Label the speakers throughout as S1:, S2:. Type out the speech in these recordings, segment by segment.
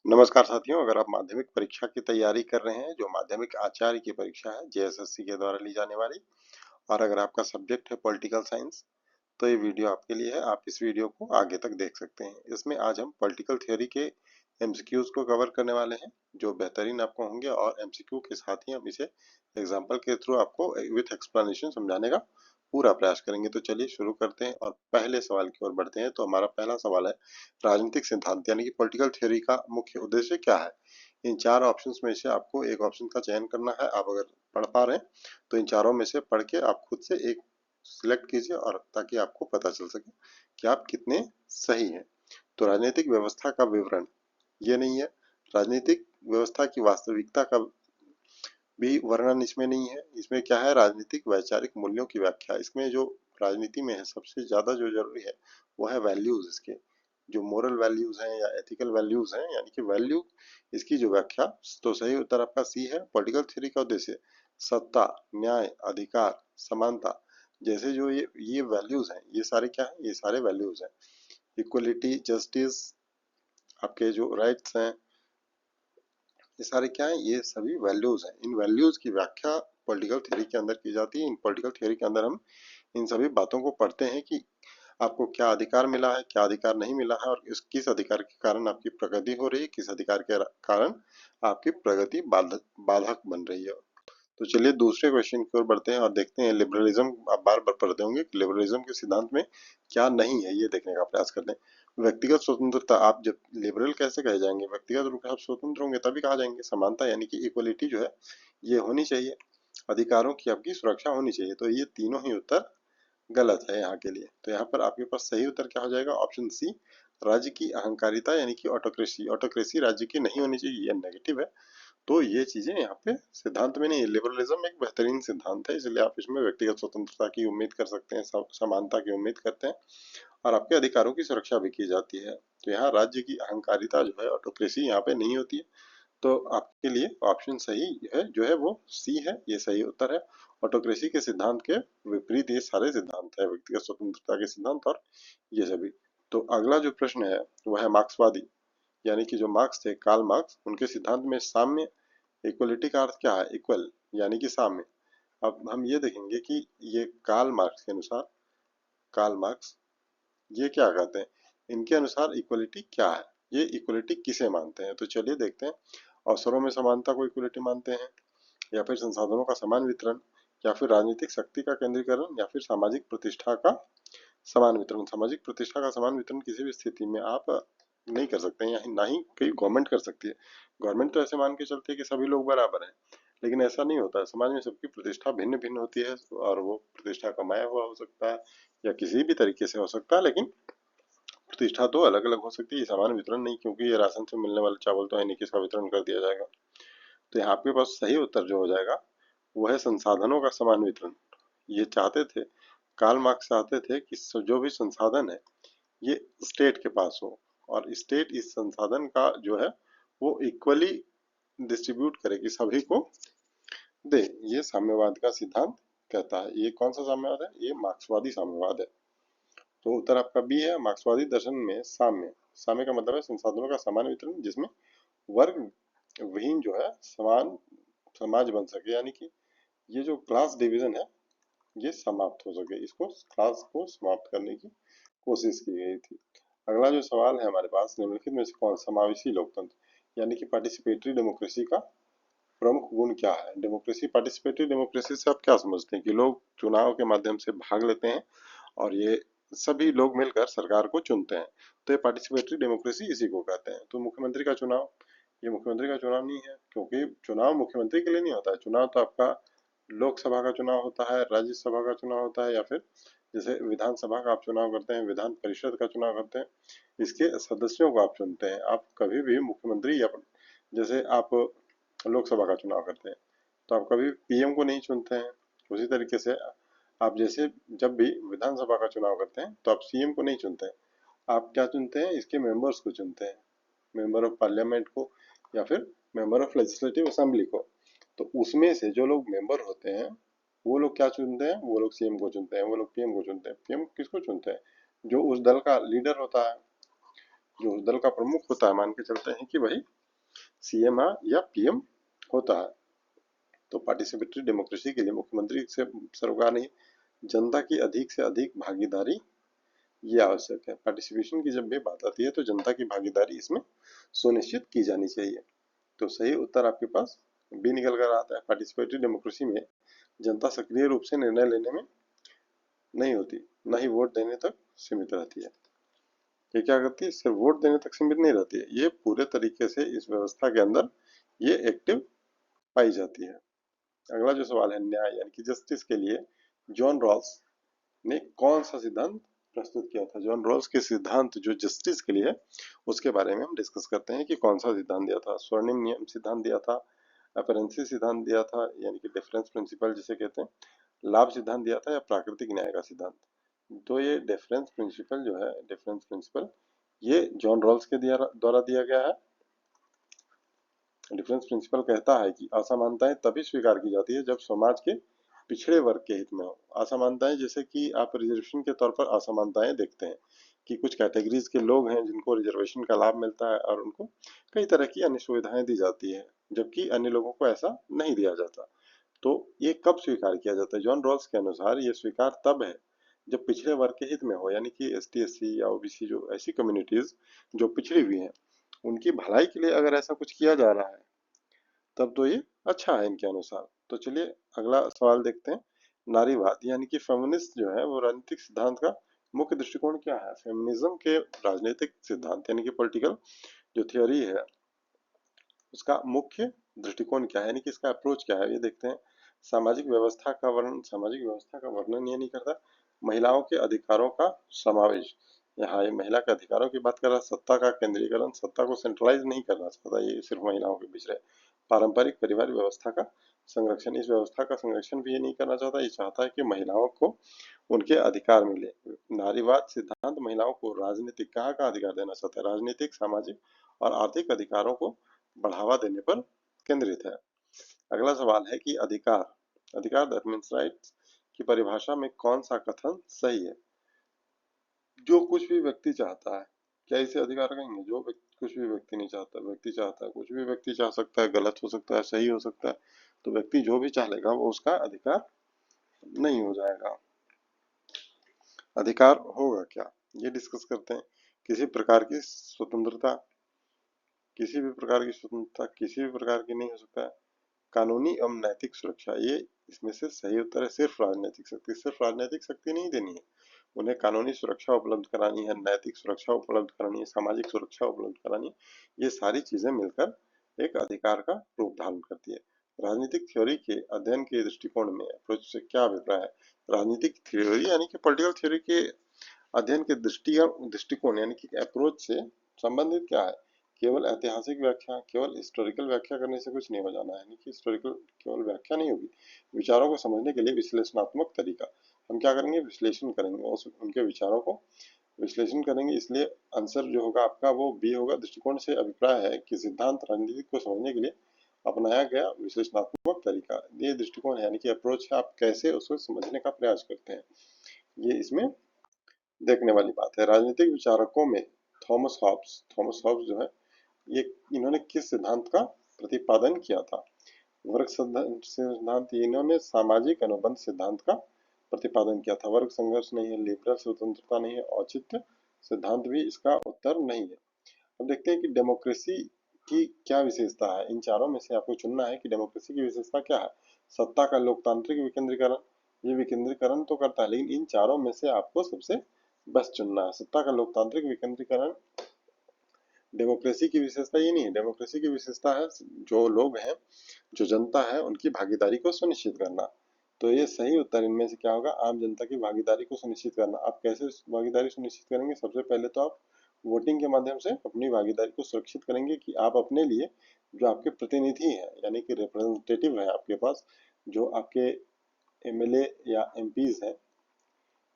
S1: नमस्कार साथियों, अगर आप माध्यमिक परीक्षा की तैयारी कर रहे हैं, जो माध्यमिक आचार्य की परीक्षा है जेएसएससी के द्वारा ली जाने वाली, और अगर आपका सब्जेक्ट है पॉलिटिकल साइंस, तो ये वीडियो आपके लिए है। आप इस वीडियो को आगे तक देख सकते हैं। इसमें आज हम पॉलिटिकल थ्योरी के एमसीक्यूज को कवर करने वाले हैं, जो बेहतरीन आपको होंगे, और एमसीक्यू के साथ ही हम इसे एग्जाम्पल के थ्रू आपको विथ एक्सप्लेनेशन समझाने का पूरा प्रयास करेंगे। तो चलिए शुरू करते हैं और पहले सवाल की ओर बढ़ते हैं। तो हमारा पहला सवाल है, राजनीतिक सिद्धांत यानी कि पॉलिटिकल थ्योरी का मुख्य उद्देश्य क्या है? इन चार ऑप्शंस में से आपको एक ऑप्शन का चयन करना है। आप अगर पढ़ पा रहे हैं तो इन चारों में से पढ़ के आप खुद से एक सिलेक्ट कीजिए, और ताकि आपको पता चल सके कि आप कितने सही हैं। तो राजनीतिक व्यवस्था का विवरण ये नहीं है, राजनीतिक व्यवस्था की वास्तविकता का भी वर्णन इसमें नहीं है। इसमें क्या है, राजनीतिक वैचारिक मूल्यों की व्याख्या। इसमें जो राजनीति में है सबसे ज्यादा जो जरूरी है वो है वैल्यूज। इसके जो मोरल वैल्यूज हैं या एथिकल वैल्यूज हैं, यानी कि वैल्यू, इसकी जो व्याख्या। तो सही उत्तर आपका सी है। पॉलिटिकल थ्योरी का उद्देश्य सत्ता, न्याय, अधिकार, समानता जैसे जो ये वैल्यूज हैं, ये सारे क्या है, ये सारे वैल्यूज हैं। इक्वलिटी, जस्टिस, आपके जो राइट्स हैं, ये सारे क्या है, ये सभी वैल्यूज हैं। इन वैल्यूज की व्याख्या पॉलिटिकल थ्योरी के अंदर की जाती है। इन पॉलिटिकल थ्योरी के अंदर हम इन सभी बातों को पढ़ते हैं कि आपको क्या अधिकार मिला है, क्या अधिकार नहीं मिला है, और इस किस अधिकार के कारण आपकी प्रगति हो रही है, किस अधिकार के कारण आपकी प्रगति बाधक बन रही है। तो चलिए दूसरे क्वेश्चन की ओर बढ़ते हैं और देखते हैं लिबरलिज्म। आप बार बार पढ़ते होंगे कि लिबरलिज्म के सिद्धांत में क्या नहीं है, ये देखने का प्रयास करते हैं। व्यक्तिगत स्वतंत्रता, आप जब लिबरल कैसे कहे जाएंगे, व्यक्तिगत रूप से आप स्वतंत्र होंगे तभी कहा जाएंगे। समानता यानी कि इक्वलिटी जो है ये होनी चाहिए। अधिकारों की आपकी सुरक्षा होनी चाहिए। तो ये तीनों ही उत्तर गलत है यहाँ के लिए। तो यहाँ पर आपके पास सही उत्तर क्या हो जाएगा, ऑप्शन सी, राज्य की अहंकारिता यानी कि ऑटोक्रेसी। ऑटोक्रेसी राज्य की नहीं होनी चाहिए, ये नेगेटिव है। तो ये चीजें यहाँ पे सिद्धांत में नहीं है। लिबरलिज्म एक बेहतरीन सिद्धांत है, इसलिए आप इसमें व्यक्तिगत स्वतंत्रता की उम्मीद कर सकते हैं, समानता की उम्मीद करते हैं, और आपके अधिकारों की सुरक्षा भी की जाती है। तो यहाँ राज्य की अहंकारिता जो है, ऑटोक्रेसी, यहाँ पे नहीं होती है। तो आपके लिए ऑप्शन सही है जो है वो सी है, ये सही उत्तर है। ऑटोक्रेसी के सिद्धांत के विपरीत ये सारे सिद्धांत है, व्यक्तिगत स्वतंत्रता के सिद्धांत और ये सभी। तो अगला जो प्रश्न है वह है मार्क्सवादी, यानी कि जो मार्क्स थे, कार्ल मार्क्स, उनके सिद्धांत में साम्य, इक्वलिटी का अर्थ क्या है, इक्वल यानी कि साम्य। अब हम ये देखेंगे कि ये कार्ल मार्क्स के अनुसार, कार्ल मार्क्स ये क्या कहते हैं, इनके अनुसार इक्वलिटी क्या है, ये इक्वलिटी किसे मानते हैं। तो चलिए देखते हैं। अवसरों में समानता को इक्वलिटी मानते हैं, या फिर संसाधनों का समान वितरण, या फिर राजनीतिक शक्ति का केंद्रीकरण, या फिर सामाजिक प्रतिष्ठा का समान वितरण। सामाजिक प्रतिष्ठा का समान वितरण किसी भी स्थिति में आप नहीं कर सकते हैं, या ना ही कोई गवर्नमेंट कर सकती है। गवर्नमेंट तो ऐसे मान के चलती है कि सभी लोग बराबर हैं, लेकिन ऐसा नहीं होता है। समाज में सबकी प्रतिष्ठा भिन्न भिन्न होती है, और वो प्रतिष्ठा कमाया हुआ हो सकता है या किसी भी तरीके से हो सकता है, लेकिन प्रतिष्ठा तो अलग अलग हो सकती है। समान वितरण नहीं, क्योंकि ये राशन से मिलने वाले चावल तो है नहीं कि इसका वितरण कर दिया जाएगा। तो यहाँ आपके पास सही उत्तर जो हो जाएगा वो है संसाधनों का समान वितरण। ये चाहते थे, कार्ल मार्क्स चाहते थे कि जो भी संसाधन है ये स्टेट के पास हो, और स्टेट इस संसाधन का जो है वो इक्वली डिस्ट्रीब्यूट करे कि सभी को दे। ये साम्यवाद का सिद्धांत कहता है। ये कौन सा साम्यवाद है, ये मार्क्सवादी साम्यवाद है। तो उत्तर आपका बी है। मार्क्सवादी दर्शन में साम्य, साम्य का मतलब है संसाधनों का समान वितरण, जिसमें वर्ग विहीन जो है समान समाज बन सके, यानी कि ये जो क्लास डिवीजन है ये समाप्त हो सके, इसको क्लास को समाप्त करने की कोशिश की गई थी। अगला जो सवाल है हमारे पास, निम्नलिखित में से कौन समावेशी लोकतंत्र यानी कि पार्टिसिपेटरी डेमोक्रेसी का प्रमुख गुण क्या है? डेमोक्रेसी, पार्टिसिपेटरी डेमोक्रेसी से आप क्या समझते हैं कि लोग चुनाव के माध्यम से भाग लेते हैं और ये सभी लोग मिलकर सरकार को चुनते हैं। तो ये पार्टिसिपेटरी डेमोक्रेसी इसी को कहते हैं। तो मुख्यमंत्री का चुनाव, ये मुख्यमंत्री का चुनाव नहीं है, क्योंकि चुनाव मुख्यमंत्री के लिए नहीं होता है। चुनाव तो आपका लोकसभा का चुनाव होता है, राज्यसभा का चुनाव होता है, या फिर जैसे विधानसभा का आप चुनाव करते हैं, विधान परिषद का चुनाव करते हैं, इसके सदस्यों को आप चुनते हैं। आप कभी भी मुख्यमंत्री, या जैसे आप लोकसभा का चुनाव करते हैं तो आप कभी पीएम को नहीं चुनते हैं। उसी तरीके से आप जैसे जब भी विधानसभा का चुनाव करते हैं तो आप सीएम को नहीं चुनते हैं, आप क्या चुनते हैं, इसके मेंबर्स को चुनते हैं, मेंबर ऑफ पार्लियामेंट को, या फिर मेंबर ऑफ लेजिस्लेटिव असेंबली को। तो उसमें से जो लोग मेंबर होते हैं वो लोग क्या चुनते हैं, वो लोग सीएम को चुनते हैं, वो लोग पीएम को चुनते हैं। पीएम किसको चुनते हैं, जो उस दल का लीडर होता है। जो उस दल का प्रमुख होता है, मान के चलते हैं कि वही सीएम या पीएम होता है। तो पार्टिसिपेटरी डेमोक्रेसी के लिए मुख्यमंत्री से सरोकार नहीं, जनता की अधिक से अधिक भागीदारी ये आवश्यक है। पार्टिसिपेशन की जब भी बात आती है तो जनता की भागीदारी इसमें सुनिश्चित की जानी चाहिए। तो सही उत्तर आपके पास बी निकल कर आता है। पार्टिसिपेटरी डेमोक्रेसी में जनता सक्रिय रूप से निर्णय लेने में नहीं होती, न ही वोट देने तक सीमित रहती है। ये क्या करती है, सिर्फ वोट देने तक सीमित नहीं रहती है, ये पूरे तरीके से इस व्यवस्था के अंदर ये एक्टिव पाई जाती है। अगला जो सवाल है, न्याय यानी कि जस्टिस के लिए जॉन रॉल्स ने कौन सा सिद्धांत प्रस्तुत किया था। जॉन रॉल्स के सिद्धांत जो जस्टिस के लिए है उसके बारे में हम डिस्कस करते हैं कि कौन सा सिद्धांत दिया था। स्वर्णिम नियम सिद्धांत दिया था, अपरेंसी सिद्धांत दिया था यानी कि डिफरेंस प्रिंसिपल जिसे कहते हैं, लाभ सिद्धांत दिया था, या प्राकृतिक न्याय का सिद्धांत। तो ये डिफरेंस प्रिंसिपल जो है, डिफरेंस प्रिंसिपल ये जॉन रॉल्स के द्वारा दिया गया है। डिफरेंस प्रिंसिपल कहता है कि असमानताएं तभी स्वीकार की जाती है जब समाज के पिछड़े वर्ग के हित में हो। असमानताएं जैसे कि आप रिजर्वेशन के तौर पर असमानताएं देखते हैं कि कुछ कैटेगरीज के लोग हैं जिनको रिजर्वेशन का लाभ मिलता है और उनको कई तरह की अन्य सुविधाएं दी जाती है, जबकि अन्य लोगों को ऐसा नहीं दिया जाता। तो ये कब स्वीकार किया जाता है? जॉन रॉल्स के अनुसार ये स्वीकार तब है जब पिछड़े वर्ग के हित में हो, यानी कि एसटी एससी या ओबीसी जो ऐसी कम्युनिटीज जो पिछड़ी हुई हैं उनकी भलाई के लिए अगर ऐसा कुछ किया जा रहा है तब तो ये अच्छा है इनके अनुसार। तो चलिए अगला सवाल देखते हैं। नारीवाद यानी कि फेमिनिस्ट जो है वो राजनीतिक सिद्धांत का मुख्य दृष्टिकोण क्या है। फेमिनिज्म के राजनीतिक सिद्धांत यानी कि पॉलिटिकल जो थियोरी है उसका मुख्य दृष्टिकोण क्या है, यानी कि इसका अप्रोच क्या है, ये देखते हैं। सामाजिक व्यवस्था का वर्णन, सामाजिक व्यवस्था का वर्णन ये नहीं करता, महिलाओं के अधिकारों का समावेश, यहाँ ये महिला के अधिकारों की बात कर रहा है। सत्ता का केंद्रीकरण, सत्ता को सेंट्रलाइज नहीं करना चाहता, ये सिर्फ महिलाओं के बीच रहे। पारंपरिक परिवार व्यवस्था का संरक्षण, इस व्यवस्था का संरक्षण भी ये नहीं करना चाहता, ये चाहता है कि महिलाओं को उनके अधिकार मिले। नारीवाद सिद्धांत महिलाओं को राजनीतिक कहाँ का अधिकार देना चाहता है, राजनीतिक, सामाजिक और आर्थिक अधिकारों को बढ़ावा देने पर केंद्रित है। अगला सवाल है कि अधिकार, अधिकार दैट मीन्स राइट्स की परिभाषा में कौन सा कथन सही है। जो कुछ भी व्यक्ति चाहता है, क्या इसे अधिकार कहेंगे? जो कुछ भी व्यक्ति नहीं चाहता, व्यक्ति चाहता है, कुछ भी व्यक्ति चाह सकता है, गलत हो सकता है, सही हो सकता है, तो व्यक्ति जो भी चाह लेगा वो उसका अधिकार नहीं हो जाएगा। अधिकार होगा क्या, ये डिस्कस करते हैं। किसी प्रकार की स्वतंत्रता, किसी भी प्रकार की स्वतंत्रता किसी भी प्रकार की नहीं हो सकता है। कानूनी एवं नैतिक सुरक्षा, ये इसमें से सही उत्तर है। सिर्फ राजनीतिक शक्ति, सिर्फ राजनीतिक शक्ति नहीं देनी है, उन्हें कानूनी सुरक्षा उपलब्ध करानी है, नैतिक सुरक्षा उपलब्ध करानी है, सामाजिक सुरक्षा उपलब्ध करानी है। ये सारी चीजें मिलकर एक अधिकार का रूप धारण करती है। राजनीतिक थ्योरी के अध्ययन के दृष्टिकोण में अप्रोच से क्या अभिप्राय है। राजनीतिक थ्योरी यानी कि पॉलिटिकल थ्योरी के अध्ययन के दृष्टिकोण यानी कि अप्रोच से संबंधित क्या है। केवल ऐतिहासिक व्याख्या, केवल हिस्टोरिकल व्याख्या करने से कुछ नहीं हो जाना है, यानी कि हिस्टोरिकल केवल व्याख्या नहीं होगी। विचारों को समझने के लिए विश्लेषणात्मक तरीका, हम क्या करेंगे, विश्लेषण करेंगे, उनके विचारों को विश्लेषण करेंगे। इसलिए आंसर जो होगा आपका वो बी होगा। दृष्टिकोण से अभिप्राय है कि सिद्धांत राजनीति को समझने के लिए अपनाया गया विश्लेषणात्मक तरीका, ये दृष्टिकोण है, यानी कि अप्रोच है, आप कैसे उसको समझने का प्रयास करते हैं, ये इसमें देखने वाली बात है। राजनीतिक विचारकों में थॉमस हॉब्स जो है ये इन्होंने किस सिद्धांत का प्रतिपादन किया था। वर्ग सिद्धांत, इन्होंने सामाजिक अनुबंध सिद्धांत का प्रतिपादन किया था। वर्ग संघर्ष नहीं है, लिबरल स्वतंत्रता नहीं है, औचित्य सिद्धांत भी इसका उत्तर नहीं है। अब देखते हैं कि डेमोक्रेसी की क्या विशेषता है। इन चारों में से आपको चुनना है कि डेमोक्रेसी की विशेषता क्या है। सत्ता का लोकतांत्रिक विकेंद्रीकरण, ये विकेंद्रीकरण तो करता है, लेकिन इन चारों में से आपको सबसे बेस्ट चुनना है। सत्ता का लोकतांत्रिक विकेंद्रीकरण डेमोक्रेसी की विशेषता ये नहीं है। डेमोक्रेसी की विशेषता है जो लोग हैं, जो जनता है, उनकी भागीदारी को सुनिश्चित करना। तो ये सही उत्तर इनमें से क्या होगा, आम जनता की भागीदारी को सुनिश्चित करना। आप कैसे भागीदारी सुनिश्चित करेंगे? सबसे पहले तो आप वोटिंग के माध्यम से अपनी भागीदारी को सुरक्षित करेंगे कि आप अपने लिए जो आपके प्रतिनिधि हैं यानी कि रिप्रेजेंटेटिव है आपके पास, जो आपके एमएलए या एमपीज हैं,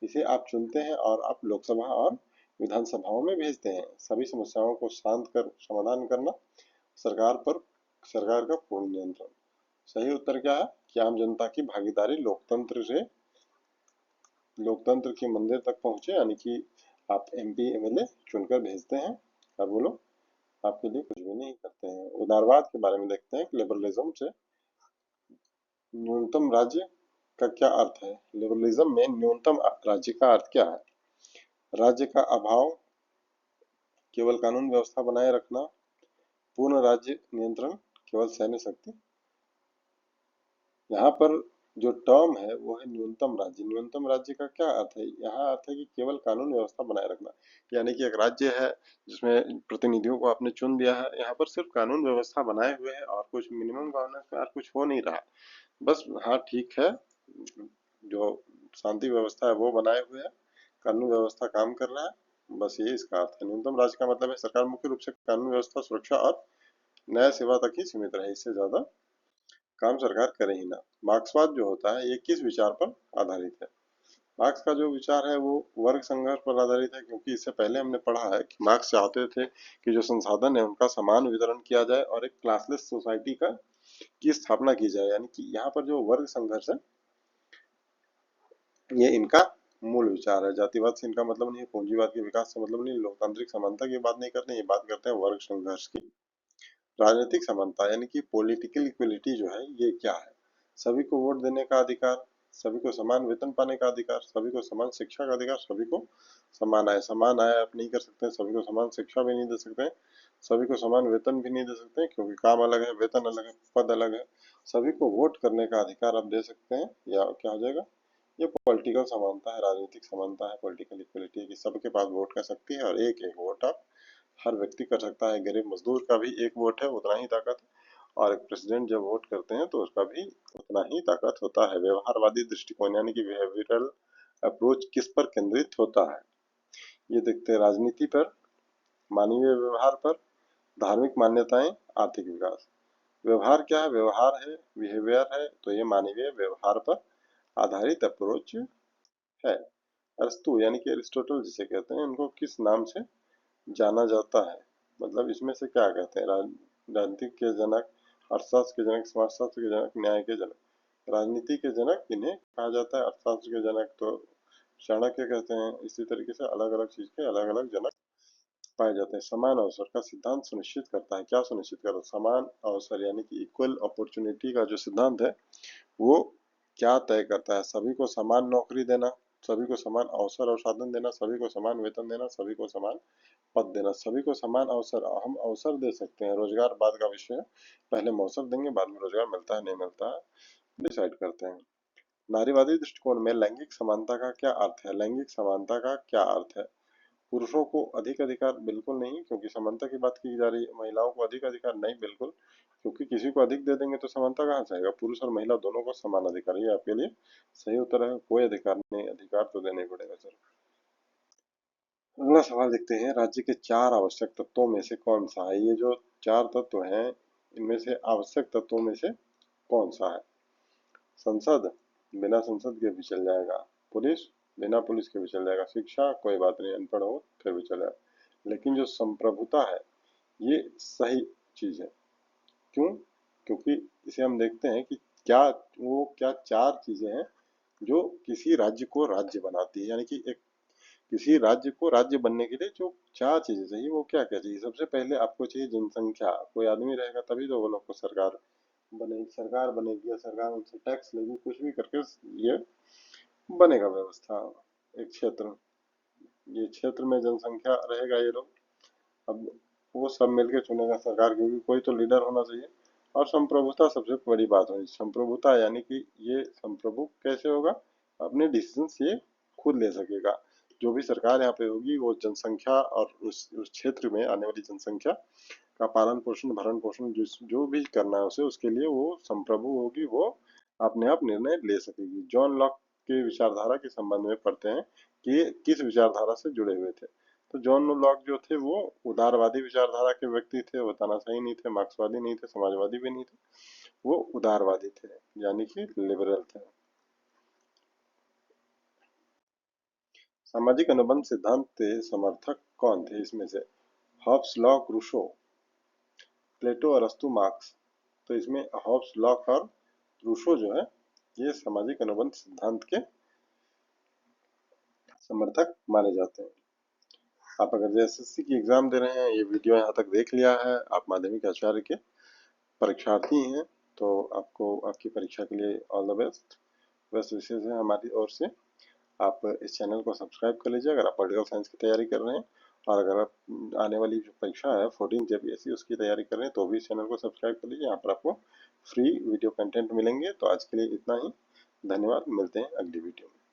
S1: इसे आप चुनते हैं और आप लोकसभा और विधानसभाओं में भेजते हैं। सभी समस्याओं को शांत कर समाधान करना, सरकार का पूर्ण नियंत्रण। सही उत्तर क्या है कि आम जनता की भागीदारी लोकतंत्र से लोकतंत्र के मंदिर तक पहुंचे, यानी कि आप एमपी एमएलए चुनकर भेजते हैं अब बोलो, आपके लिए कुछ भी नहीं करते हैं। उदारवाद के बारे में देखते हैं कि लिबरलिज्म से न्यूनतम राज्य का क्या अर्थ है। लिबरलिज्म में न्यूनतम राज्य का अर्थ क्या है? राज्य का अभाव, केवल कानून व्यवस्था बनाए रखना, पूर्ण राज्य नियंत्रण, केवल सैन्य शक्ति। यहाँ पर जो टर्म है वो है न्यूनतम राज्य। न्यूनतम राज्य का क्या अर्थ है? यहाँ अर्थ है कि केवल कानून व्यवस्था बनाए रखना, यानी कि एक राज्य है जिसमें प्रतिनिधियों को आपने चुन दिया है, यहाँ पर सिर्फ कानून व्यवस्था बनाए हुए है और कुछ मिनिमम गवर्नेंस कुछ हो नहीं रहा। बस हाँ ठीक है, जो शांति व्यवस्था है वो बनाए हुए है, कानून व्यवस्था काम कर रहा है, बस ये इसका अर्थ है। न्यूनतम राज्य का मतलब है सरकार मुख्य रूप से कानून व्यवस्था, सुरक्षा और न्याय सेवा तक ही सीमित रहे, इससे ज्यादा काम सरकार करे ही ना। मार्क्सवाद जो होता है ये किस विचार पर आधारित है? मार्क्स का जो विचार है वो वर्ग संघर्ष पर आधारित है, क्योंकि इससे पहले हमने पढ़ा है कि मार्क्स चाहते थे कि जो संसाधन है उनका समान वितरण किया जाए और एक क्लासलेस सोसाइटी का की स्थापना की जाए। यानी कि यहाँ पर जो वर्ग संघर्ष है ये इनका मूल विचार है। जातिवाद से इनका मतलब नहीं है, पूंजीवाद के विकास से मतलब नहीं, लोकतांत्रिक समानता की बात नहीं करते, ये बात करते हैं वर्ग संघर्ष की। राजनीतिक समानता यानी कि पॉलिटिकल इक्वलिटी जो है ये क्या है? सभी को वोट देने का अधिकार, सभी को समान वेतन पाने का अधिकार, सभी को समान शिक्षा का अधिकार, सभी को समान आय आप नहीं कर सकते, सभी को समान शिक्षा भी नहीं दे सकते, सभी को समान वेतन भी नहीं दे सकते क्योंकि काम अलग है, वेतन अलग है, पद अलग है। सभी को वोट करने का अधिकार आप दे सकते हैं, या क्या हो जाएगा, ये पॉलिटिकल समानता है, राजनीतिक समानता है, पॉलिटिकल इक्वलिटी की सबके पास वोट कर सकती है और एक एक वोट आप हर व्यक्ति कर सकता है। गरीब मजदूर का भी एक वोट है, उतना ही ताकत है, और एक प्रेसिडेंट जब वोट करते हैं तो उसका भी उतना ही ताकत होता है। व्यवहारवादी दृष्टिकोण यानी कि बिहेवियरल अप्रोच किस पर केंद्रित होता है? ये देखते हैं राजनीति पर, मानवीय व्यवहार पर, धार्मिक मान्यताएं, आर्थिक विकास। व्यवहार क्या है? व्यवहार है, बिहेवियर है, तो ये मानवीय व्यवहार पर आधारित अप्रोच है। अरस्तु यानी कि अरिस्टोटल जिसे कहते हैं, उनको किस नाम से जाना जाता है? मतलब इसमें से क्या कहते हैं? राजनीति के जनक, अर्थशास्त्र के जनक, समाजशास्त्र के जनक, न्याय के जनक। राजनीति के जनक इन्हें कहा जाता है, अर्थशास्त्र के जनक तो चाणक्य कहते हैं। इसी तरीके से अलग अलग चीज के अलग अलग जनक पाए जाते हैं। समान अवसर का सिद्धांत सुनिश्चित करता है, क्या सुनिश्चित करता है? समान अवसर यानी कि इक्वल अपॉर्चुनिटी का जो सिद्धांत है वो क्या तय करता है? सभी को समान नौकरी देना, सभी को समान अवसर और साधन देना, सभी को समान वेतन देना, सभी को समान पद देना। सभी को समान अवसर, हम अवसर दे सकते हैं, रोजगार बाद का विषय है, पहले हम अवसर देंगे, बाद में रोजगार मिलता है नहीं मिलता है डिसाइड करते हैं। नारीवादी दृष्टिकोण में लैंगिक समानता का क्या अर्थ है? लैंगिक समानता का क्या अर्थ है? पुरुषों को अधिक अधिकार बिल्कुल नहीं, क्योंकि समानता की बात की जा रही है। महिलाओं को अधिक अधिकार नहीं, बिल्कुल, क्योंकि किसी को अधिक दे देंगे तो समानता कहाँ से आएगा? पुरुष और महिला दोनों को समान अधिकार, ये आपके लिए सही उत्तर है। कोई अधिकार नहीं, अधिकार तो देना ही पड़ेगा सर। अगला सवाल देखते हैं, राज्य के 4 आवश्यक तत्वों में से कौन सा है? ये जो 4 तत्व हैं इनमें से आवश्यक तत्वों में से कौन सा है? संसद, बिना संसद के भी चल जाएगा। पुलिस, बिना पुलिस के भी चल जाएगा। शिक्षा, कोई बात नहीं, अनपढ़ हो फिर भी चल जाएगा। लेकिन जो संप्रभुता है ये सही चीज है। क्यों? क्योंकि इसे हम देखते हैं कि क्या वो क्या 4 चीजें हैं जो किसी राज्य को राज्य बनाती है। यानी कि एक किसी राज्य को राज्य बनने के लिए जो 4 चीजें चाहिए वो क्या क्या चाहिए? सबसे पहले आपको चाहिए जनसंख्या। कोई आदमी रहेगा तभी तो वो लोग को सरकार बनेगी, सरकार बनेगी या सरकार उनसे टैक्स लेगी, कुछ भी करके ये बनेगा व्यवस्था। एक क्षेत्र, ये क्षेत्र में जनसंख्या रहेगा ये लोग, अब वो सब मिलके चुनेगा सरकार, क्योंकि कोई तो लीडर होना चाहिए। और संप्रभुता सबसे बड़ी बात है। संप्रभुता यानी कि ये संप्रभु कैसे होगा? अपने डिसीजन ये खुद ले सकेगा। जो भी सरकार यहाँ पे होगी वो जनसंख्या और उस क्षेत्र में आने वाली जनसंख्या का पालन पोषण, भरण पोषण जो भी करना है उसे, उसके लिए वो संप्रभु होगी, वो अपने आप निर्णय ले सकेगी। जॉन लॉक के विचारधारा के संबंध में पढ़ते हैं कि किस विचारधारा से जुड़े हुए थे। तो जॉन लॉक जो थे वो उदारवादी विचारधारा के व्यक्ति थे, वो तानाशाही नहीं थे, मार्क्सवादी नहीं थे, समाजवादी भी नहीं थे, वो उदारवादी थे, यानी कि लिबरल थे। सामाजिक अनुबंध सिद्धांत के समर्थक कौन थे इसमें से? हॉब्स, लॉक, रूसो, प्लेटो, अरस्तु, मार्क्स। तो इसमें हॉब्स, लॉक और रूसो जो है ये सामाजिक अनुबंध सिद्धांत के समर्थक माने जाते हैं। आप अगर जेएसएससी की एग्जाम दे रहे हैं, ये वीडियो यहाँ तक देख लिया है, आप माध्यमिक आचार्य के परीक्षार्थी हैं, तो आपको आपकी परीक्षा के लिए ऑल द बेस्ट। बेस्ट विशेष है हमारी ओर से। आप इस चैनल को सब्सक्राइब कर लीजिए अगर आप पॉलिटिकल साइंस की तैयारी कर रहे हैं, और अगर आप आने वाली जो परीक्षा है 14 जेपीएससी उसकी तैयारी कर रहे हैं तो भी इस चैनल को सब्सक्राइब कर लीजिए। यहाँ पर आपको फ्री वीडियो कंटेंट मिलेंगे। तो आज के लिए इतना ही। धन्यवाद। मिलते हैं अगली वीडियो में।